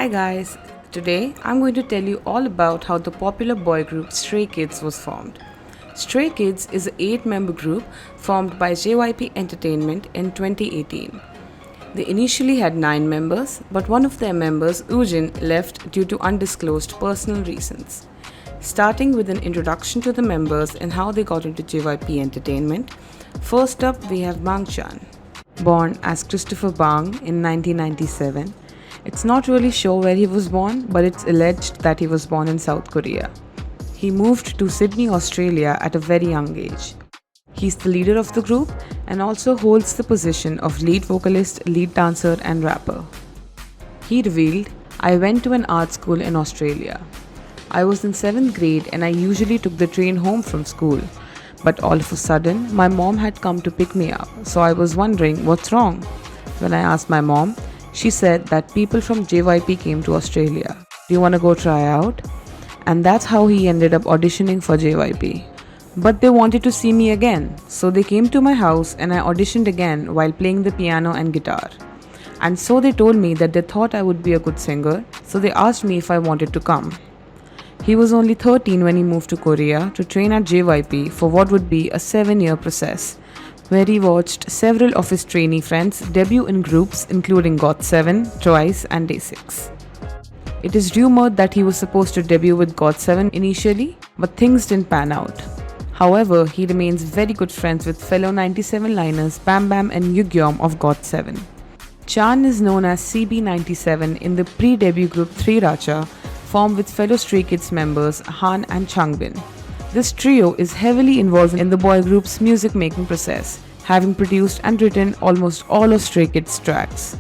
Hi guys, today I'm going to tell you all about how the popular boy group Stray Kids was formed. Stray Kids is an 8-member group formed by JYP Entertainment in 2018. They initially had 9 members, but one of their members, Woojin, left due to undisclosed personal reasons. Starting with an introduction to the members and how they got into JYP Entertainment, first up we have Bang Chan. Born as Christopher Bang in 1997, it's not really sure where he was born, but it's alleged that he was born in South Korea. He moved to Sydney, Australia at a very young age. He's the leader of the group and also holds the position of lead vocalist, lead dancer, and rapper. He revealed, "I went to an art school in Australia. I was in 7th grade and I usually took the train home from school. But all of a sudden, my mom had come to pick me up, so I was wondering what's wrong. When I asked my mom, she said that people from JYP came to Australia. Do you want to go try out?" And that's how he ended up auditioning for JYP. But they wanted to see me again, so they came to my house and I auditioned again while playing the piano and guitar. And so they told me that they thought I would be a good singer, so they asked me if I wanted to come. He was only 13 when he moved to Korea to train at JYP for what would be a 7-year process, where he watched several of his trainee friends debut in groups including GOT7, TWICE, and Day6. It is rumored that he was supposed to debut with GOT7 initially, but things didn't pan out. However, he remains very good friends with fellow 97-liners Bam Bam and Yugyeom of GOT7. Chan is known as CB97 in the pre-debut group 3 Racha, formed with fellow Stray Kids members Han and Changbin. This trio is heavily involved in the boy group's music making process, having produced and written almost all of Stray Kids' tracks.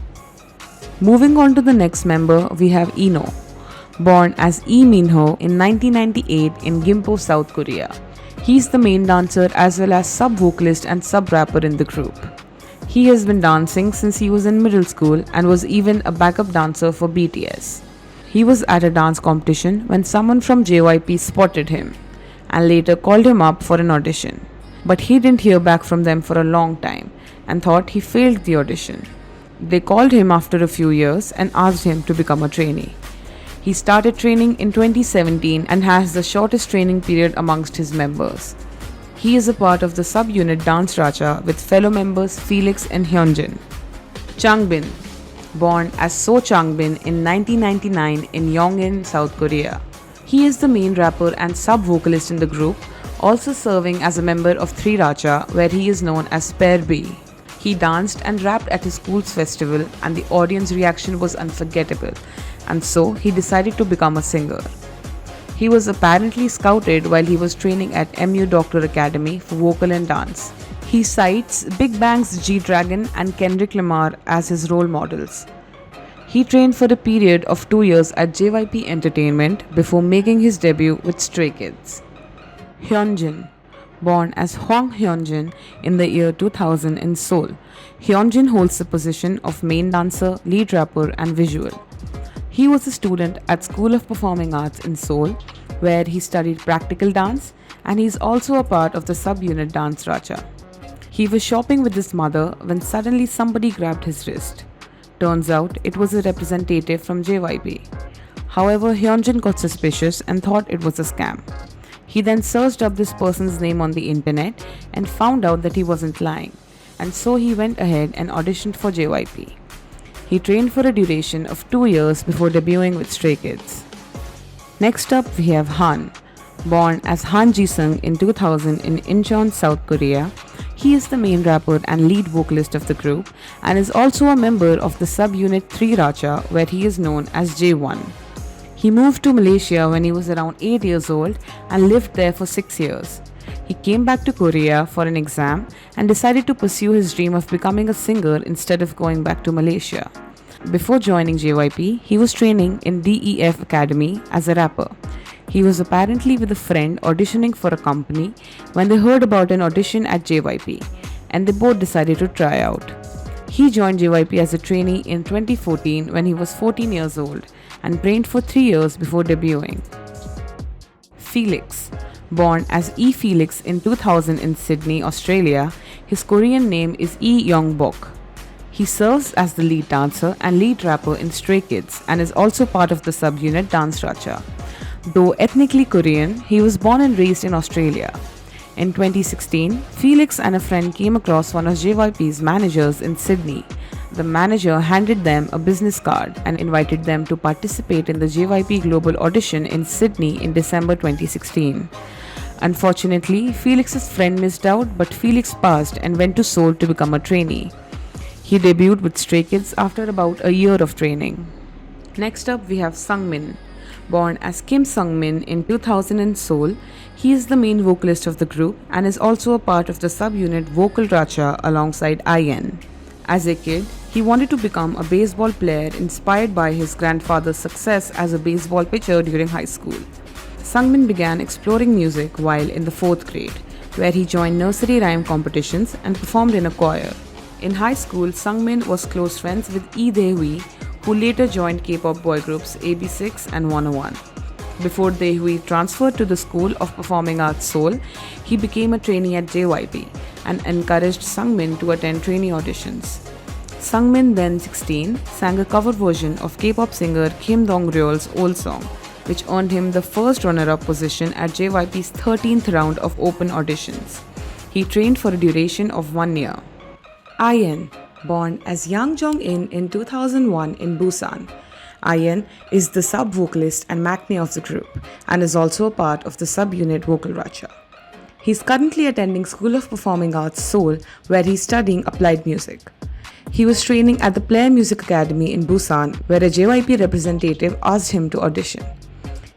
Moving on to the next member, we have Eno. Born as Lee Minho in 1998 in Gimpo, South Korea. He's the main dancer as well as sub-vocalist and sub-rapper in the group. He has been dancing since he was in middle school and was even a backup dancer for BTS. He was at a dance competition when someone from JYP spotted him and later called him up for an audition. But he didn't hear back from them for a long time and thought he failed the audition. They called him after a few years and asked him to become a trainee. He started training in 2017 and has the shortest training period amongst his members. He is a part of the subunit Dance Racha with fellow members Felix and Hyunjin. Changbin. Born as So Changbin in 1999 in Yongin, South Korea. He is the main rapper and sub-vocalist in the group, also serving as a member of 3 Racha where he is known as Pair B. He danced and rapped at his school's festival and the audience reaction was unforgettable, and so he decided to become a singer. He was apparently scouted while he was training at MU Doctor Academy for vocal and dance. He cites Big Bang's G-Dragon and Kendrick Lamar as his role models. He trained for a period of 2 years at JYP Entertainment before making his debut with Stray Kids. Hyunjin. Born as Hwang Hyunjin in the year 2000 in Seoul, Hyunjin holds the position of main dancer, lead rapper, and visual. He was a student at School of Performing Arts in Seoul, where he studied practical dance, and he is also a part of the subunit Dance Racha. He was shopping with his mother when suddenly somebody grabbed his wrist. Turns out it was a representative from JYP. However, Hyunjin got suspicious and thought it was a scam. He then searched up this person's name on the internet and found out that he wasn't lying, and so he went ahead and auditioned for JYP. He trained for a duration of 2 years before debuting with Stray Kids. Next up, we have Han. Born as Han Ji-sung in 2000 in Incheon, South Korea, he is the main rapper and lead vocalist of the group and is also a member of the subunit 3 Racha where he is known as J1. He moved to Malaysia when he was around 8 years old and lived there for 6 years. He came back to Korea for an exam and decided to pursue his dream of becoming a singer instead of going back to Malaysia. Before joining JYP, he was training in DEF Academy as a rapper. He was apparently with a friend auditioning for a company when they heard about an audition at JYP, and they both decided to try out. He joined JYP as a trainee in 2014 when he was 14 years old and trained for 3 years before debuting. Felix. Born as E. Felix in 2000 in Sydney, Australia, his Korean name is Lee Young-bok. He serves as the lead dancer and lead rapper in Stray Kids and is also part of the subunit Dance Racha. Though ethnically Korean, he was born and raised in Australia. In 2016, Felix and a friend came across one of JYP's managers in Sydney. The manager handed them a business card and invited them to participate in the JYP Global Audition in Sydney in December 2016. Unfortunately, Felix's friend missed out, but Felix passed and went to Seoul to become a trainee. He debuted with Stray Kids after about a year of training. Next up, we have Sungmin. Born as Kim Sungmin in 2000 in Seoul, he is the main vocalist of the group and is also a part of the subunit Vocal Racha alongside IN. As a kid, he wanted to become a baseball player inspired by his grandfather's success as a baseball pitcher during high school. Sungmin began exploring music while in the 4th grade, where he joined nursery rhyme competitions and performed in a choir. In high school, Sungmin was close friends with Lee Dae-hui, who later joined K-pop boy groups AB6 and 101. Before Dae-hui transferred to the School of Performing Arts Seoul, he became a trainee at JYP and encouraged Sungmin to attend trainee auditions. Sungmin, then 16, sang a cover version of K-pop singer Kim Dong-ryul's old song, which earned him the first runner-up position at JYP's 13th round of open auditions. He trained for a duration of 1 year. IN. Born as Yang Jong-in in 2001 in Busan, IN is the sub-vocalist and maknae of the group and is also a part of the subunit Vocal Racha. He is currently attending School of Performing Arts Seoul, where he is studying applied music. He was training at the Player Music Academy in Busan, where a JYP representative asked him to audition.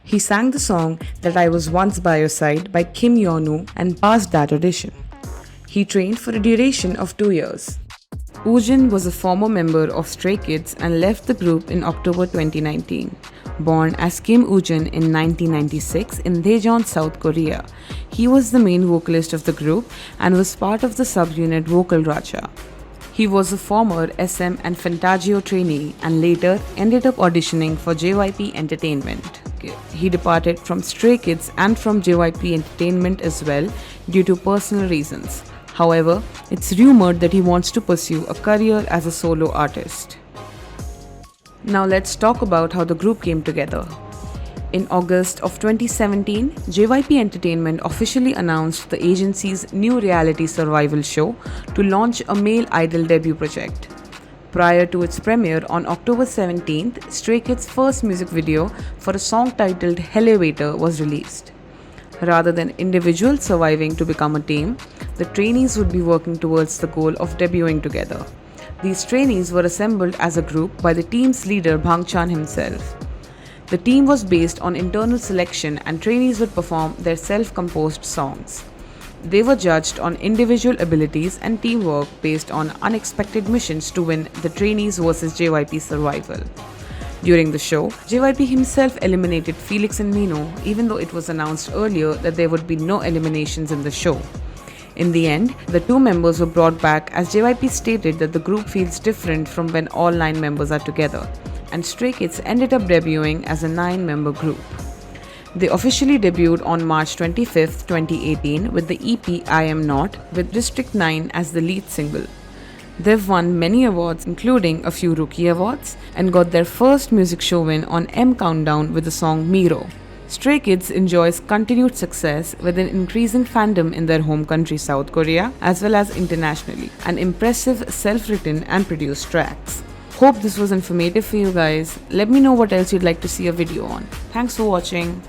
He sang the song That I Was Once By Your Side by Kim Yeonu and passed that audition. He trained for a duration of 2 years. Woojin was a former member of Stray Kids and left the group in October 2019. Born as Kim Woojin in 1996 in Daejeon, South Korea, he was the main vocalist of the group and was part of the subunit Vocal Racha. He was a former SM and Fantagio trainee and later ended up auditioning for JYP Entertainment. He departed from Stray Kids and from JYP Entertainment as well due to personal reasons. However, it's rumored that he wants to pursue a career as a solo artist. Now let's talk about how the group came together. In August of 2017, JYP Entertainment officially announced the agency's new reality survival show to launch a male idol debut project. Prior to its premiere on October 17th, Stray Kids' first music video for a song titled Elevator was released. Rather than individuals surviving to become a team, the trainees would be working towards the goal of debuting together. These trainees were assembled as a group by the team's leader Bangchan himself. The team was based on internal selection and trainees would perform their self-composed songs. They were judged on individual abilities and teamwork based on unexpected missions to win the trainees versus JYP survival. During the show, JYP himself eliminated Felix and Mino, even though it was announced earlier that there would be no eliminations in the show. In the end, the 2 members were brought back as JYP stated that the group feels different from when all 9 members are together, and Stray Kids ended up debuting as a 9-member group. They officially debuted on March 25, 2018 with the EP I Am Not, with District 9 as the lead single. They've won many awards including a few Rookie Awards and got their first music show win on M Countdown with the song Miro. Stray Kids enjoys continued success with an increasing fandom in their home country South Korea as well as internationally, and impressive self-written and produced tracks. Hope this was informative for you guys. Let me know what else you'd like to see a video on. Thanks for watching.